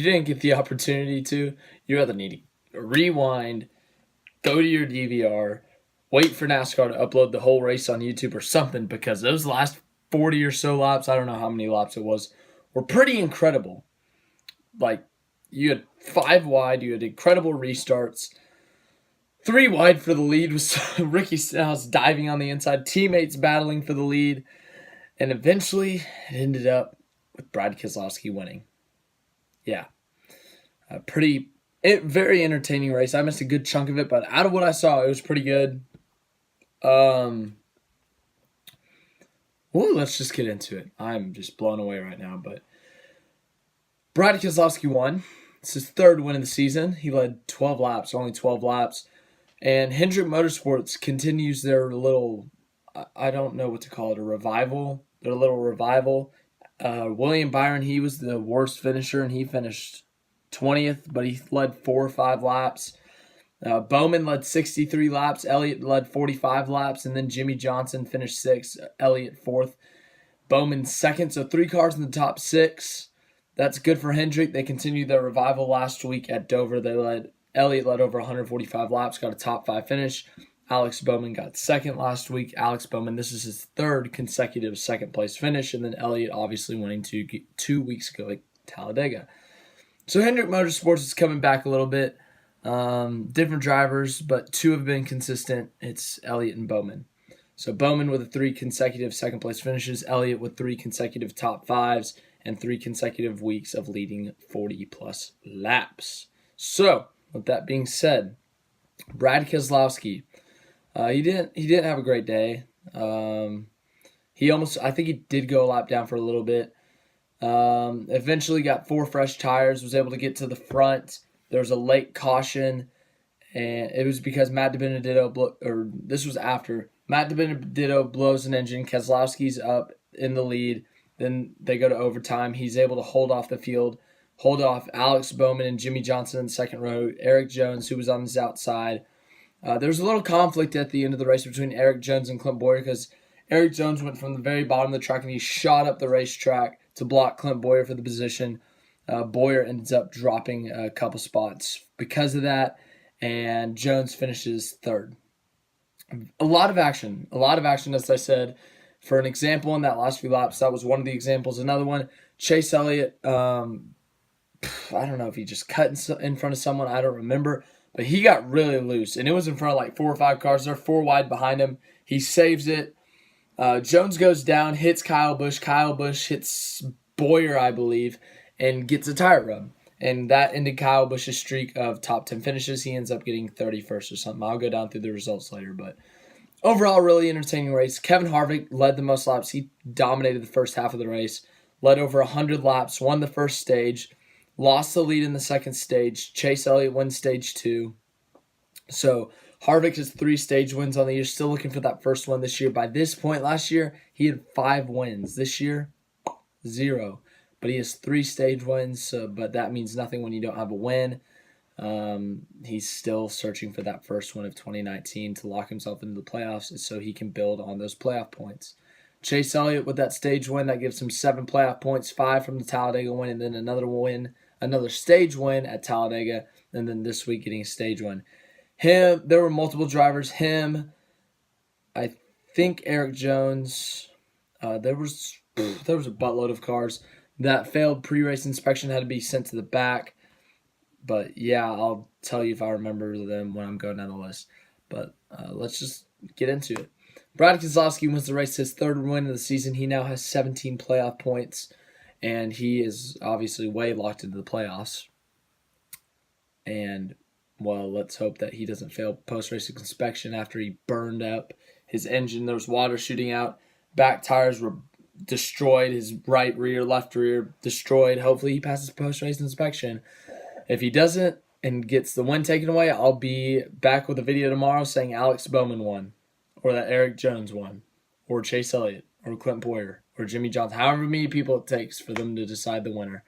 you didn't get the opportunity to, you either need to rewind, go to your DVR, wait for NASCAR to upload the whole race on YouTube or something, because those last 40 or so laps, I don't know how many laps it was, were pretty incredible. Like, you had 5 wide, you had incredible restarts. 3 wide for the lead with Ricky Stenhouse diving on the inside, teammates battling for the lead, and eventually it ended up with Brad Keselowski winning. Yeah, very entertaining race. I missed a good chunk of it, but out of what I saw, it was pretty good. Let's just get into it. I'm just blown away right now, but Brad Keselowski won. It's his 3rd win of the season. He led 12 laps, only 12 laps. And Hendrick Motorsports continues their little, I don't know what to call it, a revival. Their little revival. William Byron, he was the worst finisher, and he finished 20th, but he led 4 or 5 laps. Bowman led 63 laps. Elliott led 45 laps, and then Jimmy Johnson finished 6th. Elliott 4th. Bowman 2nd, so 3 cars in the top 6. That's good for Hendrick. They continued their revival last week at Dover. Elliott led over 145 laps, got a top 5 finish. Alex Bowman got 2nd last week. Alex Bowman, this is his 3rd consecutive 2nd place finish, and then Elliott obviously winning 2 weeks ago at Talladega. So Hendrick Motorsports is coming back a little bit. Different drivers, but 2 have been consistent. It's Elliott and Bowman. So Bowman with 3 consecutive 2nd place finishes, Elliott with 3 consecutive top 5s, and 3 consecutive weeks of leading 40-plus laps. So, with that being said, Brad Keselowski, he didn't have a great day. I think he did go a lap down for a little bit. Eventually got 4 fresh tires, was able to get to the front. There was a late caution, and it was because Matt DiBenedetto, this was after. Matt DiBenedetto blows an engine. Keselowski's up in the lead. Then they go to overtime. He's able to hold off the field, hold off Alex Bowman and Jimmy Johnson in the 2nd row, Eric Jones, who was on his outside. There was a little conflict at the end of the race between Eric Jones and Clint Bowyer, because Eric Jones went from the very bottom of the track and he shot up the racetrack to block Clint Bowyer for the position. Bowyer ends up dropping a couple spots because of that, and Jones finishes 3rd. A lot of action, as I said. For an example, in that last few laps, that was one of the examples. Another one, Chase Elliott, I don't know if he just cut in front of someone. I don't remember. But he got really loose, and it was in front of like 4 or 5 cars. They're 4 wide behind him. He saves it. Jones goes down, hits Kyle Busch. Kyle Busch hits Bowyer, I believe, and gets a tire rub. And that ended Kyle Busch's streak of top 10 finishes. He ends up getting 31st or something. I'll go down through the results later, but overall, really entertaining race. Kevin Harvick led the most laps. He dominated the first half of the race, led over 100 laps, won the first stage, lost the lead in the 2nd stage. Chase Elliott wins stage 2. So Harvick has 3 stage wins on the year, still looking for that first one this year. By this point last year, he had 5 wins. This year, 0. But he has 3 stage wins, but that means nothing when you don't have a win. He's still searching for that first one of 2019 to lock himself into the playoffs so he can build on those playoff points. Chase Elliott with that stage win, that gives him 7 playoff points, 5 from the Talladega win, and then another stage win at Talladega, and then this week getting a stage win. There were multiple drivers. I think Eric Jones. There was a buttload of cars that failed pre-race inspection, had to be sent to the back. But yeah, I'll tell you if I remember them when I'm going down the list. But let's just get into it. Brad Keselowski wins the race, his 3rd win of the season. He now has 17 playoff points, and he is obviously way locked into the playoffs. And, well, let's hope that he doesn't fail post-race inspection after he burned up his engine. There was water shooting out. Back tires were destroyed. His right rear, left rear destroyed. Hopefully he passes post-race inspection. If he doesn't and gets the win taken away, I'll be back with a video tomorrow saying Alex Bowman won, or that Eric Jones won, or Chase Elliott, or Clint Bowyer, or Jimmy Johnson, however many people it takes for them to decide the winner.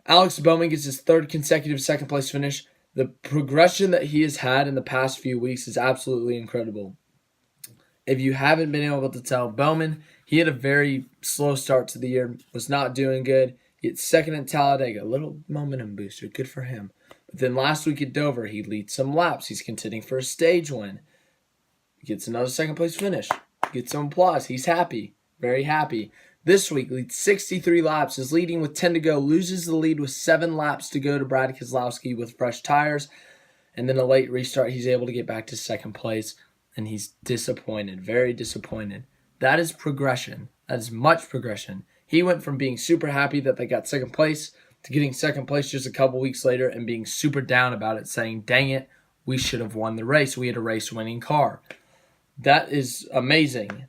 Alex Bowman gets his 3rd consecutive 2nd place finish. The progression that he has had in the past few weeks is absolutely incredible. If you haven't been able to tell, Bowman, he had a very slow start to the year, was not doing good. He Gets second at Talladega. A little momentum booster. Good for him. But then last week at Dover, he leads some laps. He's contending for a stage win. Gets another second place finish. Gets some applause. He's happy. Very happy. This week, leads 63 laps. Is leading with 10 to go. Loses the lead with 7 laps to go to Brad Keselowski with fresh tires. And then a late restart. He's able to get back to second place. And he's disappointed. Very disappointed. That is progression. That is much progression. He went from being super happy that they got second place to getting second place just a couple weeks later and being super down about it, saying, dang it, we should have won the race. We had a race-winning car. That is amazing.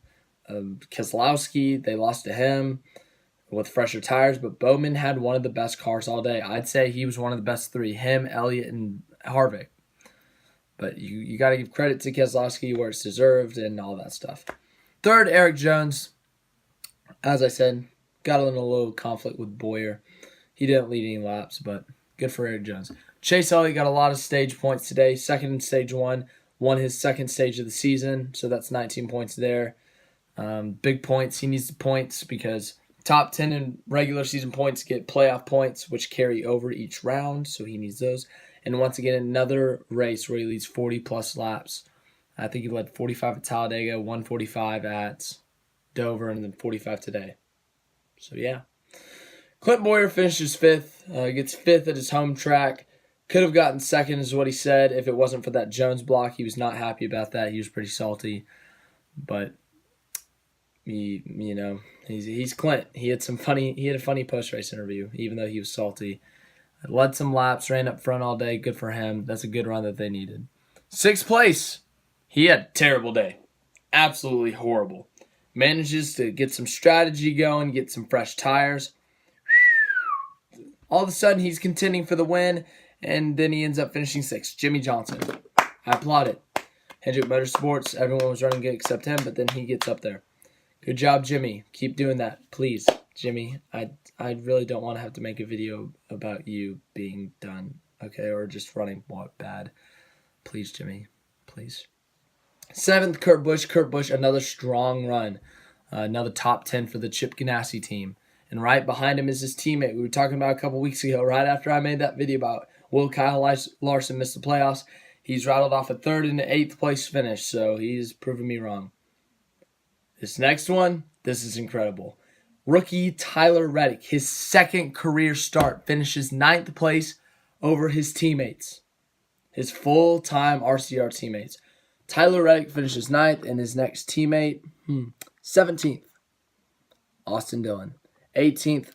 Keselowski, they lost to him with fresher tires, but Bowman had one of the best cars all day. I'd say he was one of the best 3, him, Elliott, and Harvick. But you got to give credit to Keselowski where it's deserved and all that stuff. Third, Erik Jones. As I said, got in a little conflict with Boyer. He didn't lead any laps, but good for Erik Jones. Chase Elliott got a lot of stage points today. Second in stage 1. Won his second stage of the season, so that's 19 points there. Big points. He needs the points because top 10 in regular season points get playoff points, which carry over each round, so he needs those. And once again, another race where he leads 40-plus laps. I think he led 45 at Talladega, 145 at Dover, and then 45 today. So, yeah. Clint Boyer finishes 5th, gets 5th at his home track. Could have gotten second is what he said. If it wasn't for that Jones block, he was not happy about that. He was pretty salty. But, he's Clint. He had a funny post-race interview, even though he was salty. Led some laps, ran up front all day. Good for him. That's a good run that they needed. 6th place. He had a terrible day. Absolutely horrible. Manages to get some strategy going, get some fresh tires. All of a sudden, he's contending for the win, and then he ends up finishing 6th. Jimmy Johnson. I applaud it. Hendrick Motorsports, everyone was running good except him, but then he gets up there. Good job, Jimmy. Keep doing that, please. Jimmy, I really don't want to have to make a video about you being done, okay, or just running bad. Please, Jimmy, please. 7th, Kurt Busch. Kurt Busch, another strong run. Another top 10 for the Chip Ganassi team. And right behind him is his teammate. We were talking about a couple weeks ago, right after I made that video about will Kyle Larson miss the playoffs. He's rattled off a 3rd and an 8th place finish, so he's proven me wrong. This next one, this is incredible. Rookie Tyler Reddick, his 2nd career start, finishes 9th place over his teammates. His full-time RCR teammates. Tyler Reddick finishes 9th, and his next teammate, 17th, Austin Dillon. 18th,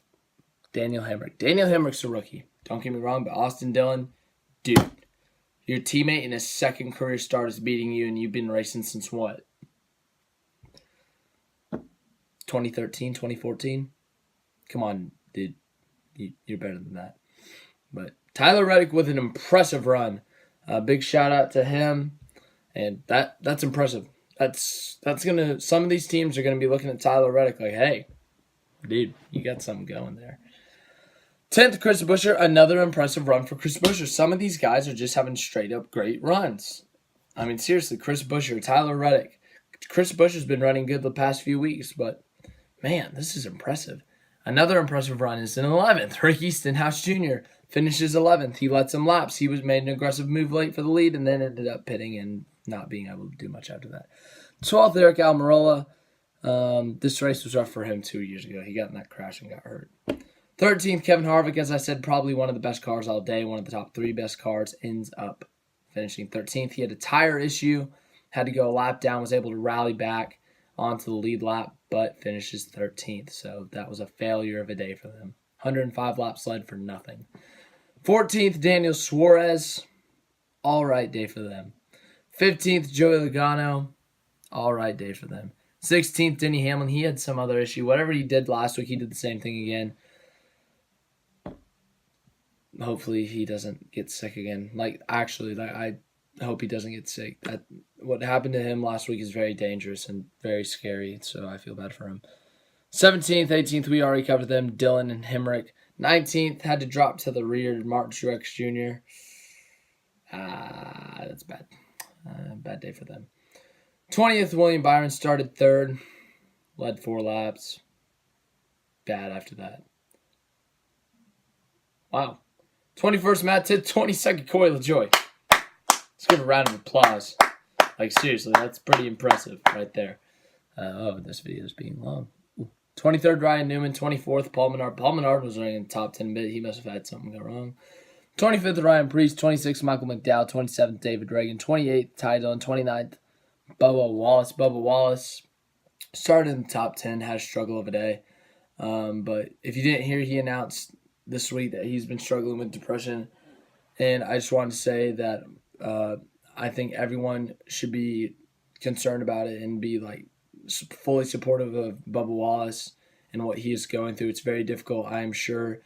Daniel Hendrick. Daniel Hendrick's a rookie. Don't get me wrong, but Austin Dillon, dude, your teammate in his 2nd career start is beating you, and you've been racing since what? 2013, 2014? Come on, dude. You're better than that. But Tyler Reddick with an impressive run. Big shout out to him. And that's impressive. That's gonna. Some of these teams are gonna be looking at Tyler Reddick like, hey, dude, you got something going there. 10th, Chris Buescher, another impressive run for Chris Buescher. Some of these guys are just having straight up great runs. I mean, seriously, Chris Buescher, Tyler Reddick. Chris Buescher's been running good the past few weeks, but man, this is impressive. Another impressive run is in 11th. Ricky Stenhouse Jr. finishes 11th. He led some laps. He was made an aggressive move late for the lead and then ended up pitting and not being able to do much after that. 12th, Eric Almirola. This race was rough for him 2 years ago. He got in that crash and got hurt. 13th, Kevin Harvick, as I said, probably one of the best cars all day, one of the top 3 best cars, ends up finishing 13th. He had a tire issue, had to go a lap down, was able to rally back onto the lead lap, but finishes 13th. So that was a failure of a day for them. 105 laps led for nothing. 14th, Daniel Suarez. All right day for them. 15th, Joey Logano. All right day for them. 16th, Denny Hamlin. He had some other issue. Whatever he did last week, he did the same thing again. Hopefully he doesn't get sick again. I hope he doesn't get sick. What happened to him last week is very dangerous and very scary, so I feel bad for him. 17th, 18th, we already covered them, Dillon and Hendrick. 19th, had to drop to the rear, Martin Truex Jr. That's bad. Bad day for them. 20th, William Byron started 3rd, led 4 laps. Bad after that. Wow. 21st Matt Tit, 22nd Corey LaJoy. Let's give a round of applause. Like, seriously, that's pretty impressive right there. This video is being long. 23rd, Ryan Newman. 24th, Paul Menard. Paul Menard was running in the top 10 bit. He must have had something go wrong. 25th, Ryan Priest. 26th, Michael McDowell. 27th, David Reagan. 28th, Ty Dillon. 29th, Bubba Wallace. Bubba Wallace started in the top 10, had a struggle of a day. But if you didn't hear, he announced this week that he's been struggling with depression. And I just wanted to say that I think everyone should be concerned about it and be like fully supportive of Bubba Wallace and what he is going through. It's very difficult, I am sure.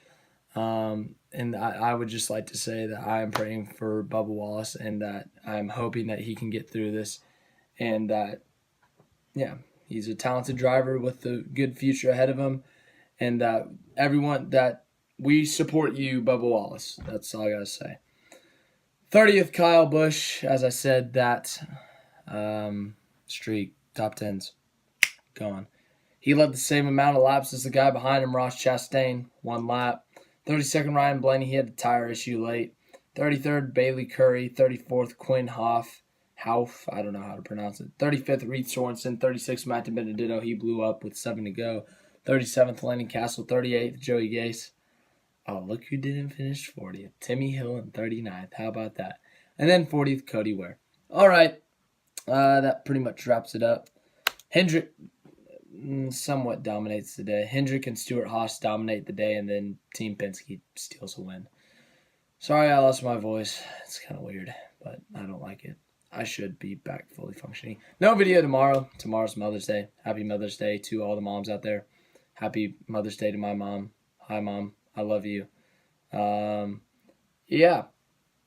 And I would just like to say that I am praying for Bubba Wallace and that I'm hoping that he can get through this and that, yeah, he's a talented driver with a good future ahead of him and that everyone that we support you, Bubba Wallace. That's all I got to say. 30th, Kyle Busch. As I said, that streak, top 10s, gone. He led the same amount of laps as the guy behind him, Ross Chastain, 1 lap. 32nd, Ryan Blaney. He had a tire issue late. 33rd, Bailey Curry. 34th, Quinn Houff. I don't know how to pronounce it. 35th, Reed Sorensen. 36th, Matt Benedetto. He blew up with 7 to go. 37th, Landon Castle. 38th, Joey Gase. Oh, look who didn't finish 40th. Timmy Hill in 39th. How about that? And then 40th, Cody Ware. All right. That pretty much wraps it up. Hendrick somewhat dominates the day. Hendrick and Stuart Haas dominate the day, and then Team Penske steals a win. Sorry I lost my voice. It's kind of weird, but I don't like it. I should be back fully functioning. No video tomorrow. Tomorrow's Mother's Day. Happy Mother's Day to all the moms out there. Happy Mother's Day to my mom. Hi, Mom. I love you. Yeah,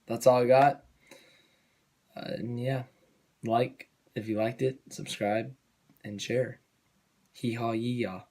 that's all I got. Yeah, like if you liked it, subscribe, and share. Hee haw yee yaw.